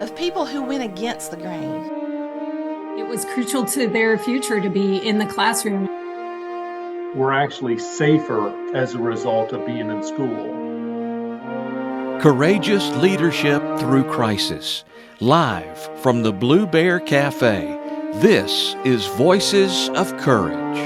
of people who went against the grain. It was crucial to their future to be in the classroom. We're actually safer as a result of being in school. Courageous Leadership Through Crisis. Live from the Blue Bear Cafe, this is Voices of Courage.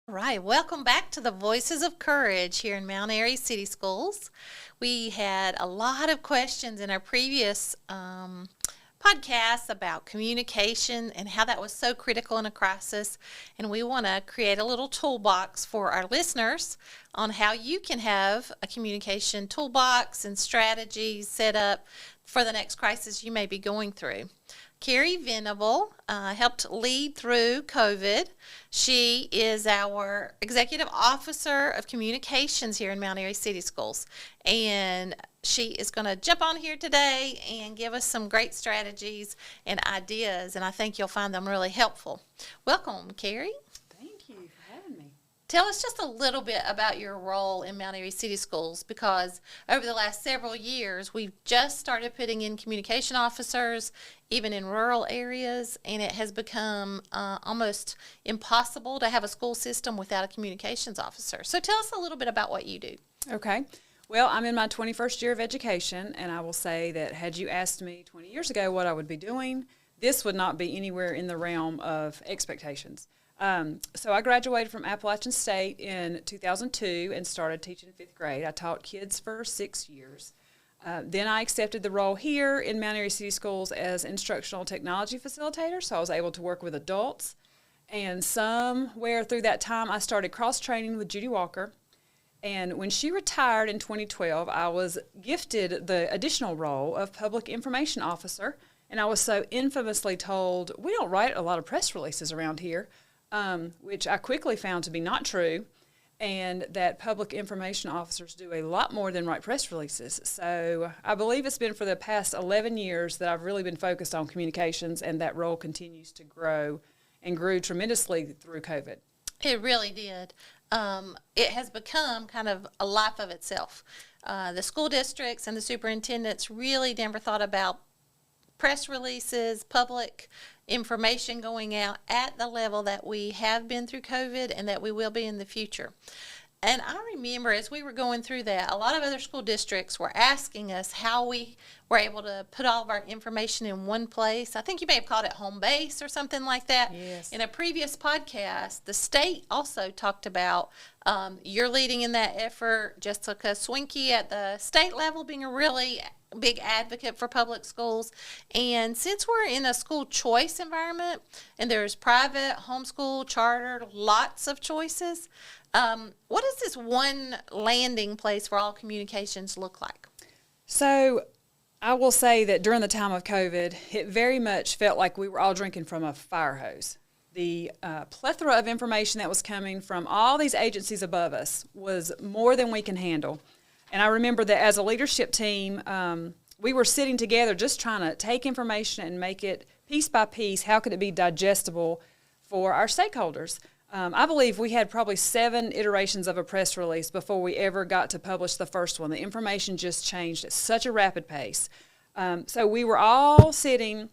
All right, welcome back to the Voices of Courage here in Mount Airy City Schools. We had a lot of questions in our previous podcasts about communication and how that was so critical in a crisis. And we want to create a little toolbox for our listeners on how you can have a communication toolbox and strategies set up for the next crisis you may be going through. Carrie Venable helped lead through COVID. She is our Executive Officer of Communications here in Mount Airy City Schools. And she is going to jump on here today and give us some great strategies and ideas, and I think you'll find them really helpful. Welcome, Carrie. Thank you for having me. Tell us just a little bit about your role in Mount Airy City Schools, because over the last several years, we've just started putting in communication officers, even in rural areas, and it has become almost impossible to have a school system without a communications officer. So tell us a little bit about what you do. Okay. Well, I'm in my 21st year of education, and I will say that had you asked me 20 years ago what I would be doing, this would not be anywhere in the realm of expectations. So I graduated from Appalachian State in 2002 and started teaching in 5th grade. I taught kids for 6 years. Then I accepted the role here in Mount Airy City Schools as instructional technology facilitator, so I was able to work with adults. And somewhere through that time, I started cross-training with Judy Walker. And when she retired in 2012, I was gifted the additional role of public information officer. And I was so infamously told, we don't write a lot of press releases around here, which I quickly found to be not true, and that public information officers do a lot more than write press releases. So I believe it's been for the past 11 years that I've really been focused on communications, and that role continues to grow and grew tremendously through COVID. It really did. It has become kind of a life of itself. The school districts and the superintendents really never thought about press releases, public information going out at the level that we have been through COVID and that we will be in the future. And I remember as we were going through that, a lot of other school districts were asking us how we were able to put all of our information in one place. I think you may have called it home base or something like that. Yes. In a previous podcast, the state also talked about you're leading in that effort. Jessica Swinkie at the state level being a really big advocate for public schools. And since we're in a school choice environment and there's private, homeschool, charter, lots of choices, what does this one landing place for all communications look like? So I will say that during the time of COVID, it very much felt like we were all drinking from a fire hose. The plethora of information that was coming from all these agencies above us was more than we can handle. And I remember that as a leadership team, we were sitting together just trying to take information and make it piece by piece, how could it be digestible for our stakeholders? I believe we had probably 7 iterations of a press release before we ever got to publish the first one. The information just changed at such a rapid pace. So we were all sitting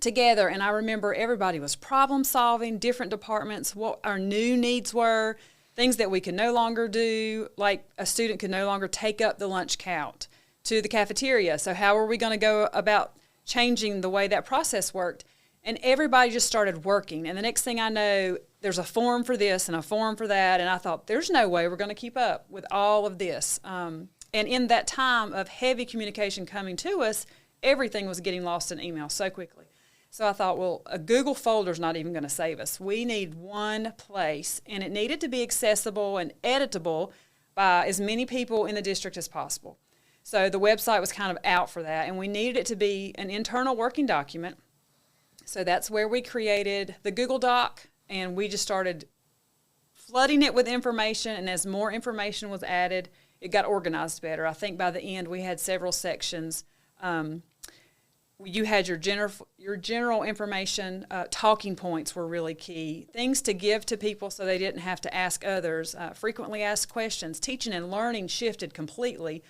together, and I remember everybody was problem solving, different departments, what our new needs were, things that we could no longer do, like a student could no longer take up the lunch count to the cafeteria. So how are we going to go about changing the way that process worked? And everybody just started working. And the next thing I know, there's a form for this and a form for that. And I thought, there's no way we're going to keep up with all of this. And in that time of heavy communication coming to us, everything was getting lost in email so quickly. So I thought, well, a Google folder's not even going to save us. We need one place, and it needed to be accessible and editable by as many people in the district as possible. So the website was kind of out for that, and we needed it to be an internal working document. So that's where we created the Google Doc, and we just started flooding it with information, and as more information was added, it got organized better. I think by the end we had several sections. You had your general information, talking points were really key, things to give to people so they didn't have to ask others, frequently asked questions. Teaching and learning shifted completely.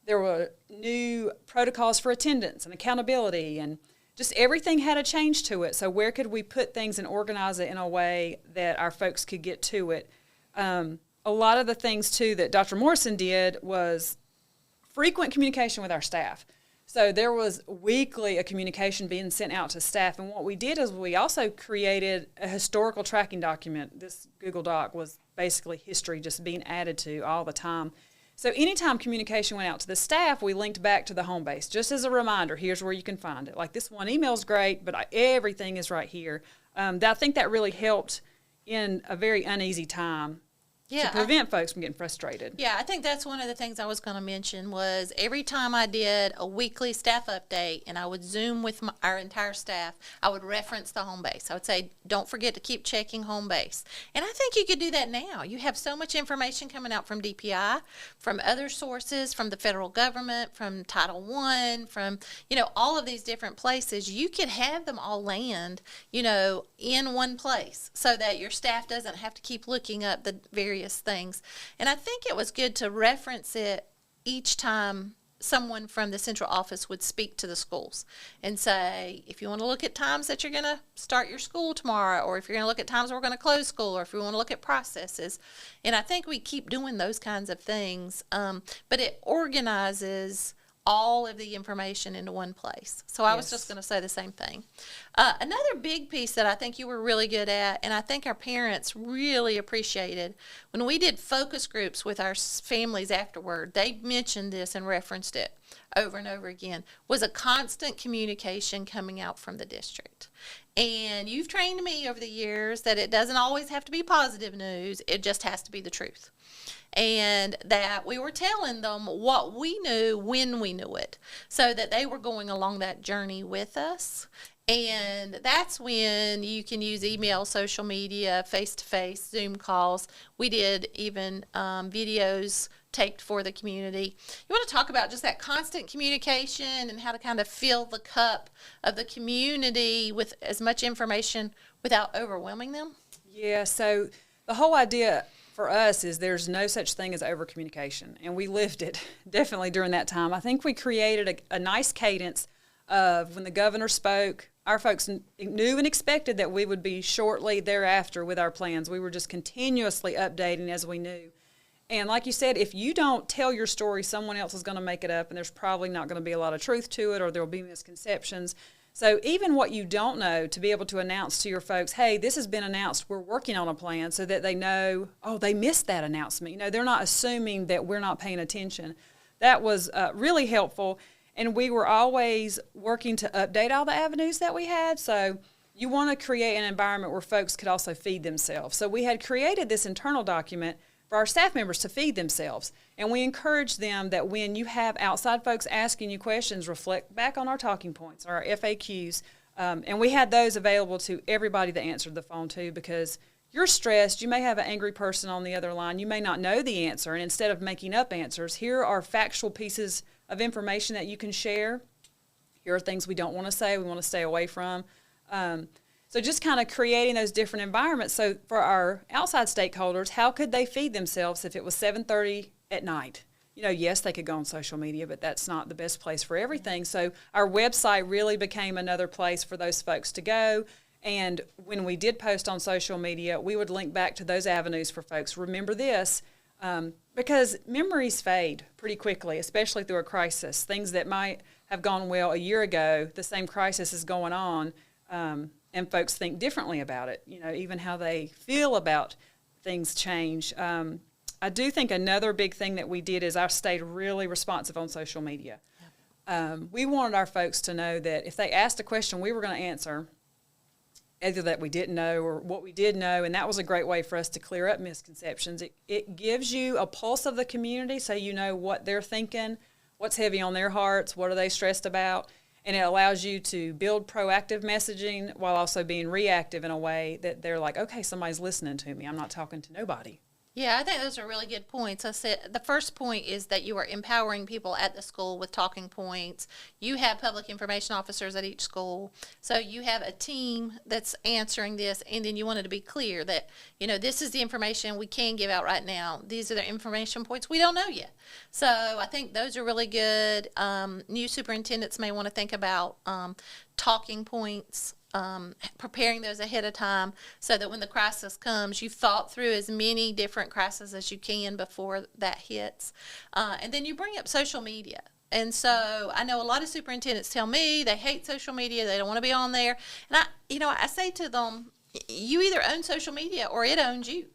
There were new protocols for attendance and accountability, and just everything had a change to it. So where could we put things and organize it in a way that our folks could get to it? A lot of the things, too, that Dr. Morrison did was frequent communication with our staff. So there was weekly a communication being sent out to staff. And what we did is we also created a historical tracking document. This Google Doc was basically history just being added to all the time. So anytime communication went out to the staff, we linked back to the home base. Just as a reminder, here's where you can find it. Like, this one email is great, but everything is right here. I think that really helped in a very uneasy time to prevent folks from getting frustrated. Yeah, I think that's one of the things I was going to mention was every time I did a weekly staff update and I would Zoom with our entire staff, I would reference the home base. I would say, don't forget to keep checking home base. And I think you could do that now. You have so much information coming out from DPI, from other sources, from the federal government, from Title I, from, all of these different places. You could have them all land, in one place so that your staff doesn't have to keep looking up the various things. And I think it was good to reference it each time someone from the central office would speak to the schools and say, if you want to look at times that you're going to start your school tomorrow, or if you're going to look at times we're going to close school, or if you want to look at processes. And I think we keep doing those kinds of things, but it organizes all of the information into one place. So I was just going to say the same thing. Another big piece that I think you were really good at, and I think our parents really appreciated, when we did focus groups with our families afterward, they mentioned this and referenced it over and over again, was a constant communication coming out from the district. And you've trained me over the years that it doesn't always have to be positive news, it just has to be the truth. And that we were telling them what we knew when we knew it, so that they were going along that journey with us. And that's when you can use email, social media, face-to-face, Zoom calls. We did even videos taped for the community. You want to talk about just that constant communication and how to kind of fill the cup of the community with as much information without overwhelming them? Yeah, so the whole idea for us is there's no such thing as over-communication, and we lived it definitely during that time. I think we created a nice cadence of when the governor spoke, our folks knew and expected that we would be shortly thereafter with our plans. We were just continuously updating as we knew. And like you said, if you don't tell your story, someone else is going to make it up, and there's probably not going to be a lot of truth to it, or there will be misconceptions. So even what you don't know, to be able to announce to your folks, hey, this has been announced, we're working on a plan, so that they know, oh, they missed that announcement. They're not assuming that we're not paying attention. That was really helpful, and we were always working to update all the avenues that we had. So you want to create an environment where folks could also feed themselves. So we had created this internal document for our staff members to feed themselves. And we encourage them that when you have outside folks asking you questions, reflect back on our talking points, our FAQs. And we had those available to everybody that answered the phone too, because you're stressed. You may have an angry person on the other line. You may not know the answer. And instead of making up answers, here are factual pieces of information that you can share. Here are things we don't want to say, we want to stay away from. So just kind of creating those different environments. So for our outside stakeholders, how could they feed themselves if it was 7:30 at night? Yes, they could go on social media, but that's not the best place for everything. So our website really became another place for those folks to go. And when we did post on social media, we would link back to those avenues for folks. Remember this, because memories fade pretty quickly, especially through a crisis. Things that might have gone well a year ago, the same crisis is going on. And folks think differently about it. Even how they feel about things change. I do think another big thing that we did is I stayed really responsive on social media. We wanted our folks to know that if they asked a question, we were going to answer, either that we didn't know or what we did know, and that was a great way for us to clear up misconceptions. It gives you a pulse of the community so you know what they're thinking, what's heavy on their hearts, what are they stressed about. And it allows you to build proactive messaging while also being reactive in a way that they're like, okay, somebody's listening to me. I'm not talking to nobody. Yeah, I think those are really good points. I said the first point is that you are empowering people at the school with talking points. You have public information officers at each school, so you have a team that's answering this, and then you wanted to be clear that, this is the information we can give out right now. These are the information points we don't know yet. So I think those are really good. New superintendents may want to think about talking points, preparing those ahead of time so that when the crisis comes, you've thought through as many different crises as you can before that hits. And then you bring up social media. And so I know a lot of superintendents tell me they hate social media, they don't want to be on there. And I say to them, you either own social media or it owns you.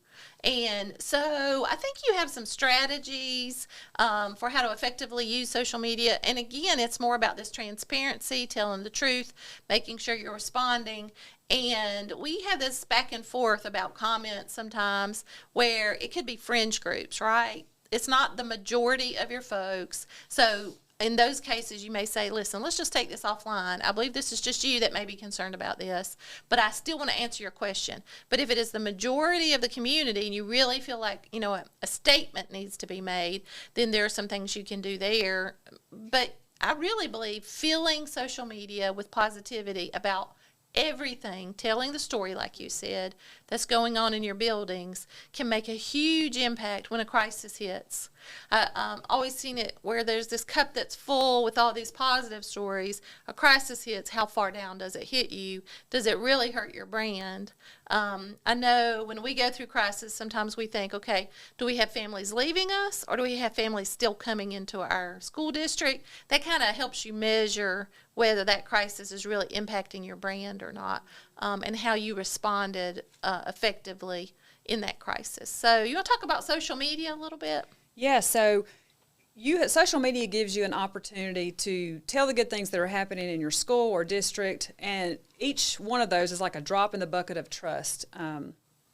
And so I think you have some strategies for how to effectively use social media. And again, it's more about this transparency, telling the truth, making sure you're responding. And we have this back and forth about comments sometimes where it could be fringe groups, right? It's not the majority of your folks. So in those cases, you may say, listen, let's just take this offline. I believe this is just you that may be concerned about this, but I still want to answer your question. But if it is the majority of the community and you really feel like, a statement needs to be made, then there are some things you can do there. But I really believe filling social media with positivity about everything, telling the story, like you said, that's going on in your buildings can make a huge impact when a crisis hits. Always seen it where there's this cup that's full with all these positive stories. A crisis hits, how far down does it hit you? Does it really hurt your brand? I know when we go through crisis, sometimes we think, okay, do we have families leaving us or do we have families still coming into our school district? That kind of helps you measure whether that crisis is really impacting your brand or not, and how you responded effectively in that crisis. So you want to talk about social media a little bit? Yeah, so social media gives you an opportunity to tell the good things that are happening in your school or district, and each one of those is like a drop in the bucket of trust.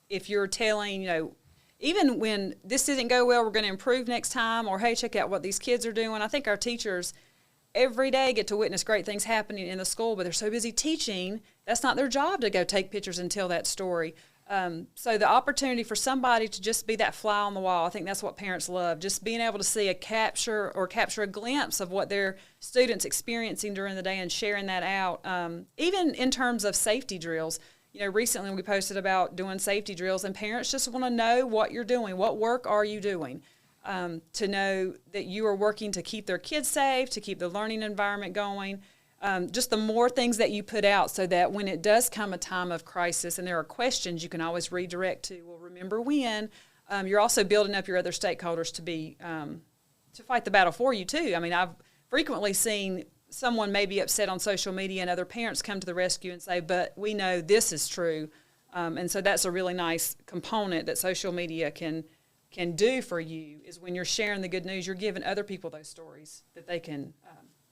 If you're telling, even when this didn't go well, we're going to improve next time, or hey, check out what these kids are doing. I think our teachers every day get to witness great things happening in the school, but they're so busy teaching, that's not their job to go take pictures and tell that story. So the opportunity for somebody to just be that fly on the wall, I think that's what parents love, just being able to see capture a glimpse of what their students experiencing during the day and sharing that out. Even in terms of safety drills, recently we posted about doing safety drills, and parents just want to know what you're doing. What work are you doing? To know that you are working to keep their kids safe, to keep the learning environment going. Just the more things that you put out so that when it does come a time of crisis and there are questions, you can always redirect to, well, remember when. You're also building up your other stakeholders to fight the battle for you too. I mean, I've frequently seen someone may be upset on social media and other parents come to the rescue and say, but we know this is true. And so that's a really nice component that social media can do for you, is when you're sharing the good news, you're giving other people those stories that they can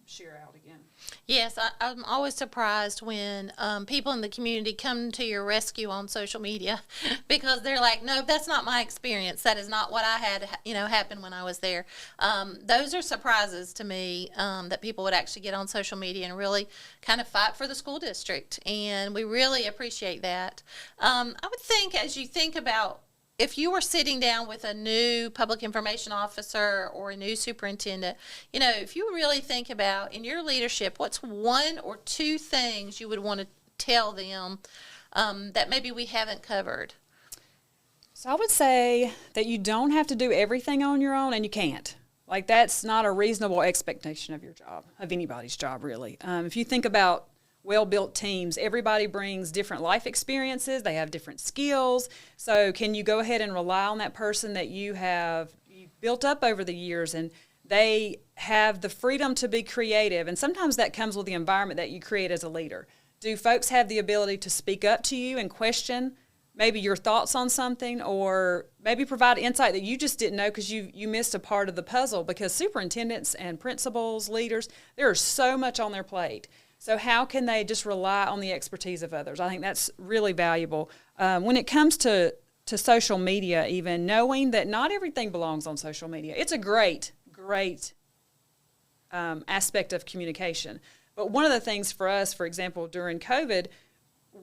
share out again. Yes, I'm always surprised when people in the community come to your rescue on social media because they're like, no, that's not my experience. That is not what I had, happen when I was there. Those are surprises to me, that people would actually get on social media and really kind of fight for the school district. And we really appreciate that. I would think, as you think about, if you were sitting down with a new public information officer or a new superintendent, if you really think about in your leadership, what's one or two things you would want to tell them that maybe we haven't covered? So I would say that you don't have to do everything on your own, and you can't. Like, that's not a reasonable expectation of your job, of anybody's job, really. If you think about well-built teams, everybody brings different life experiences, they have different skills. So can you go ahead and rely on that person that you built up over the years, and they have the freedom to be creative? And sometimes that comes with the environment that you create as a leader. Do folks have the ability to speak up to you and question maybe your thoughts on something, or maybe provide insight that you just didn't know because you missed a part of the puzzle? Because superintendents and principals, leaders, there is so much on their plate. So how can they just rely on the expertise of others? I think that's really valuable. When it comes to social media, even knowing that not everything belongs on social media. It's a great aspect of communication. But one of the things for us, for example, during COVID,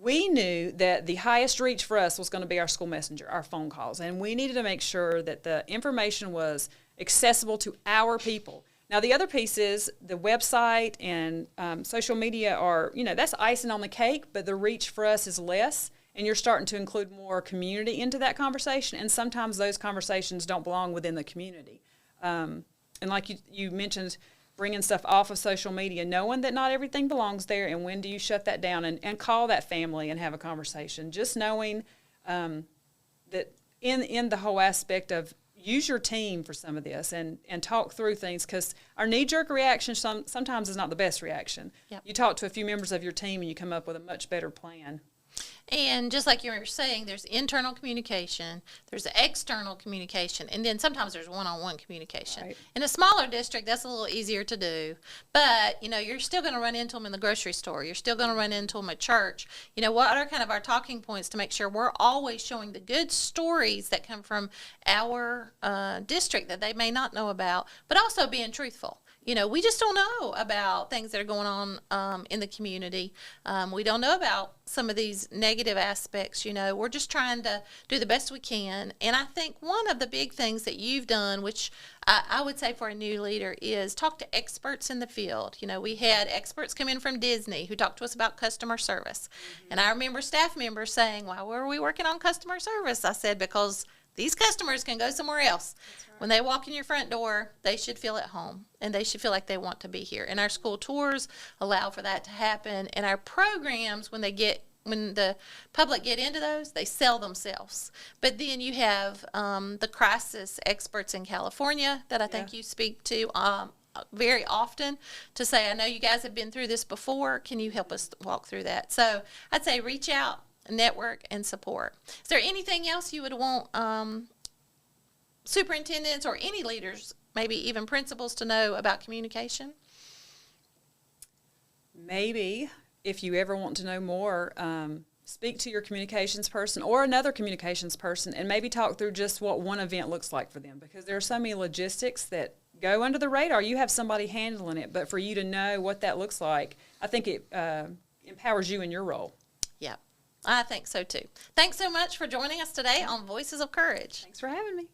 we knew that the highest reach for us was going to be our school messenger, our phone calls, and we needed to make sure that the information was accessible to our people. Now, the other piece is the website and social media are, that's icing on the cake, but the reach for us is less, and you're starting to include more community into that conversation, and sometimes those conversations don't belong within the community. And like you mentioned, bringing stuff off of social media, knowing that not everything belongs there, and when do you shut that down and call that family and have a conversation. Just knowing that in the whole aspect of use your team for some of this and talk through things, because our knee-jerk reaction sometimes is not the best reaction. Yep. You talk to a few members of your team and you come up with a much better plan. And just like you were saying, there's internal communication, there's external communication, and then sometimes there's one-on-one communication. Right. In a smaller district, that's a little easier to do. But, you're still going to run into them in the grocery store. You're still going to run into them at church. What are kind of our talking points to make sure we're always showing the good stories that come from our district that they may not know about, but also being truthful. We just don't know about things that are going on in the community. We don't know about some of these negative aspects. We're just trying to do the best we can. And I think one of the big things that you've done, which I would say for a new leader, is talk to experts in the field. We had experts come in from Disney who talked to us about customer service. Mm-hmm. And I remember staff members saying, why were we working on customer service? I said, because these customers can go somewhere else. Right. When they walk in your front door, they should feel at home, and they should feel like they want to be here. And our school tours allow for that to happen. And our programs, when the public get into those, they sell themselves. But then you have the crisis experts in California that I think you speak to very often to say, I know you guys have been through this before. Can you help us walk through that? So I'd say reach out, network, and support. Is there anything else you would want superintendents or any leaders, maybe even principals, to know about communication? Maybe if you ever want to know more, speak to your communications person or another communications person and maybe talk through just what one event looks like for them, because there are so many logistics that go under the radar. You have somebody handling it, but for you to know what that looks like, I think it empowers you in your role. Yeah. I think so, too. Thanks so much for joining us today on Voices of Courage. Thanks for having me.